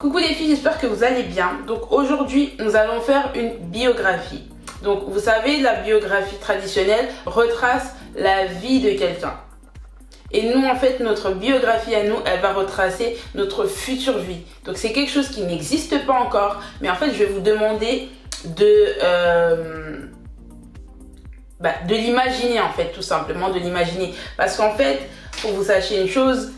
Coucou les filles, j'espère que vous allez bien. Donc aujourd'hui, nous allons faire une biographie. Donc vous savez, la biographie traditionnelle retrace la vie de quelqu'un. Et nous, en fait, notre biographie à nous, elle va retracer notre future vie. Donc c'est quelque chose qui n'existe pas encore. Mais en fait, je vais vous demander de l'imaginer, en fait, tout simplement, de l'imaginer. Parce qu'en fait, pour que vous sachiez une chose,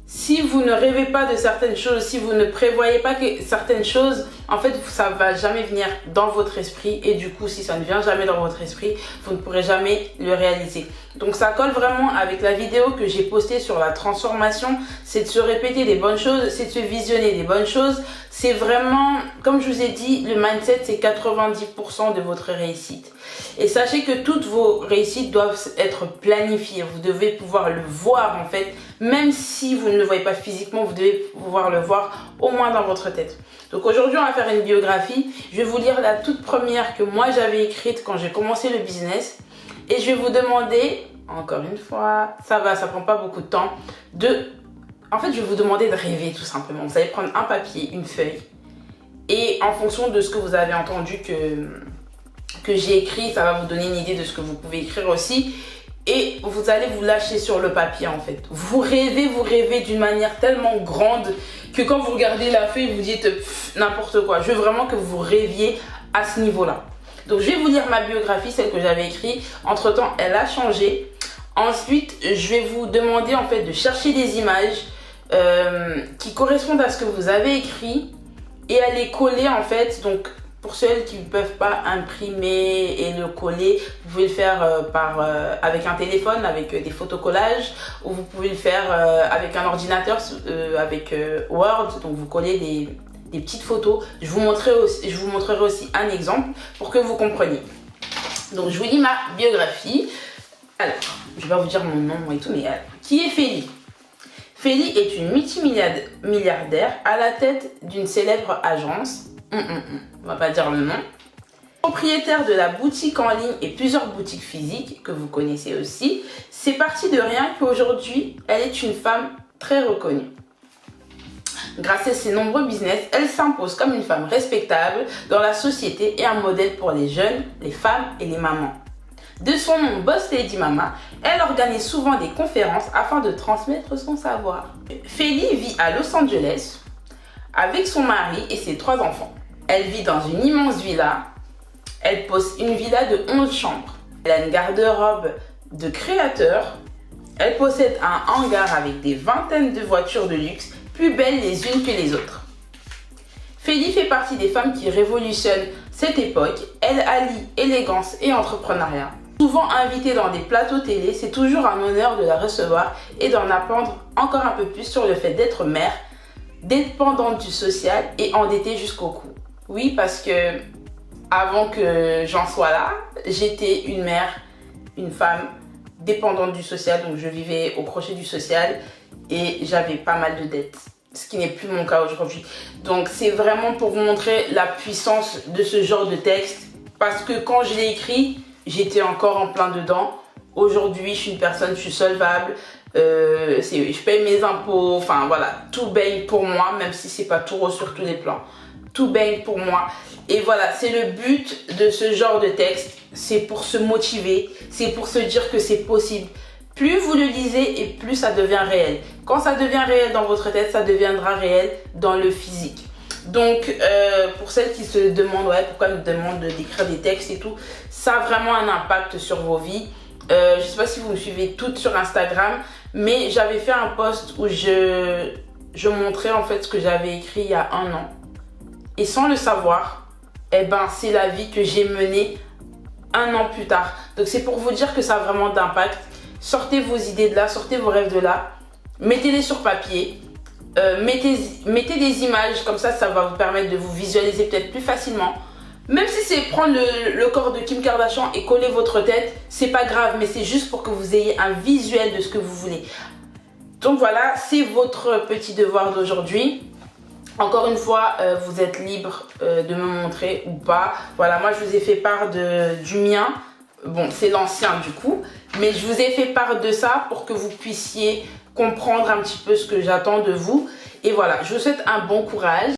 si vous ne rêvez pas de certaines choses, si vous ne prévoyez pas que certaines choses, en fait, ça ne va jamais venir dans votre esprit. Et du coup, si ça ne vient jamais dans votre esprit, vous ne pourrez jamais le réaliser. Donc, ça colle vraiment avec la vidéo que j'ai postée sur la transformation. C'est de se répéter des bonnes choses, c'est de se visionner des bonnes choses. C'est vraiment, comme je vous ai dit, le mindset, c'est 90% de votre réussite. Et sachez que toutes vos réussites doivent être planifiées. Vous devez pouvoir le voir, en fait. Même si vous ne le voyez pas physiquement, vous devez pouvoir le voir au moins dans votre tête. Donc aujourd'hui, on va faire une biographie. Je vais vous lire la toute première que moi j'avais écrite quand j'ai commencé le business. Et je vais vous demander, encore une fois, ça prend pas beaucoup de temps, en fait, je vais vous demander de rêver tout simplement. Vous allez prendre un papier, une feuille. Et en fonction de ce que vous avez entendu que j'ai écrit, ça va vous donner une idée de ce que vous pouvez écrire aussi. Et vous allez vous lâcher sur le papier en fait. Vous rêvez d'une manière tellement grande que quand vous regardez la feuille, vous dites n'importe quoi. Je veux vraiment que vous rêviez à ce niveau-là. Donc je vais vous lire ma biographie, celle que j'avais écrite. Entre temps, elle a changé. Ensuite, je vais vous demander en fait de chercher des images qui correspondent à ce que vous avez écrit et à les coller en fait. Donc pour celles qui ne peuvent pas imprimer et le coller, vous pouvez le faire avec un téléphone, avec des photocollages, ou vous pouvez le faire avec un ordinateur, avec Word. Donc vous collez des petites photos. Je vous montrerai aussi un exemple pour que vous compreniez. Donc je vous lis ma biographie. Alors, je vais pas vous dire mon nom et tout, mais qui est Félie? Félie est une multimilliardaire à la tête d'une célèbre agence. On va pas dire le nom. Propriétaire de la boutique en ligne et plusieurs boutiques physiques que vous connaissez aussi. C'est parti de rien qu'aujourd'hui, elle est une femme très reconnue. Grâce à ses nombreux business, elle s'impose comme une femme respectable dans la société et un modèle pour les jeunes, les femmes et les mamans. De son nom Boss Lady Mama, elle organise souvent des conférences afin de transmettre son savoir. Félie vit à Los Angeles avec son mari et ses 3 enfants. Elle vit dans une immense villa. Elle possède une villa de 11 chambres. Elle a une garde-robe de créateur. Elle possède un hangar avec des vingtaines de voitures de luxe, plus belles les unes que les autres. Félie fait partie des femmes qui révolutionnent cette époque. Elle allie élégance et entrepreneuriat. Souvent invitée dans des plateaux télé, c'est toujours un honneur de la recevoir et d'en apprendre encore un peu plus sur le fait d'être mère, dépendante du social et endettée jusqu'au cou. Oui, parce que avant que j'en sois là, j'étais une mère, une femme dépendante du social, donc je vivais au crochet du social et j'avais pas mal de dettes, ce qui n'est plus mon cas aujourd'hui. Donc c'est vraiment pour vous montrer la puissance de ce genre de texte, parce que quand je l'ai écrit, j'étais encore en plein dedans. Aujourd'hui, je suis une personne, je suis solvable. Je paye mes impôts, enfin voilà, tout baigne pour moi, même si c'est pas tout rose sur tous les plans. Tout baigne pour moi. Et voilà, c'est le but de ce genre de texte. C'est pour se motiver, c'est pour se dire que c'est possible. Plus vous le lisez et plus ça devient réel. Quand ça devient réel dans votre tête, ça deviendra réel dans le physique. Donc, pour celles qui se demandent, pourquoi ils me demandent d'écrire des textes et tout, ça a vraiment un impact sur vos vies. Je ne sais pas si vous me suivez toutes sur Instagram, mais j'avais fait un post où je montrais en fait ce que j'avais écrit il y a 1 an. Et sans le savoir, c'est la vie que j'ai menée 1 an plus tard. Donc c'est pour vous dire que ça a vraiment d'impact. Sortez vos idées de là, sortez vos rêves de là, mettez-les sur papier. Mettez des images, comme ça va vous permettre de vous visualiser peut-être plus facilement. Même si c'est prendre le corps de Kim Kardashian et coller votre tête, c'est pas grave, mais c'est juste pour que vous ayez un visuel de ce que vous voulez. Donc voilà, c'est votre petit devoir d'aujourd'hui. Encore une fois, vous êtes libre de me montrer ou pas. Voilà, moi je vous ai fait part du mien. Bon, c'est l'ancien du coup, mais je vous ai fait part de ça pour que vous puissiez comprendre un petit peu ce que j'attends de vous. Et voilà, je vous souhaite un bon courage.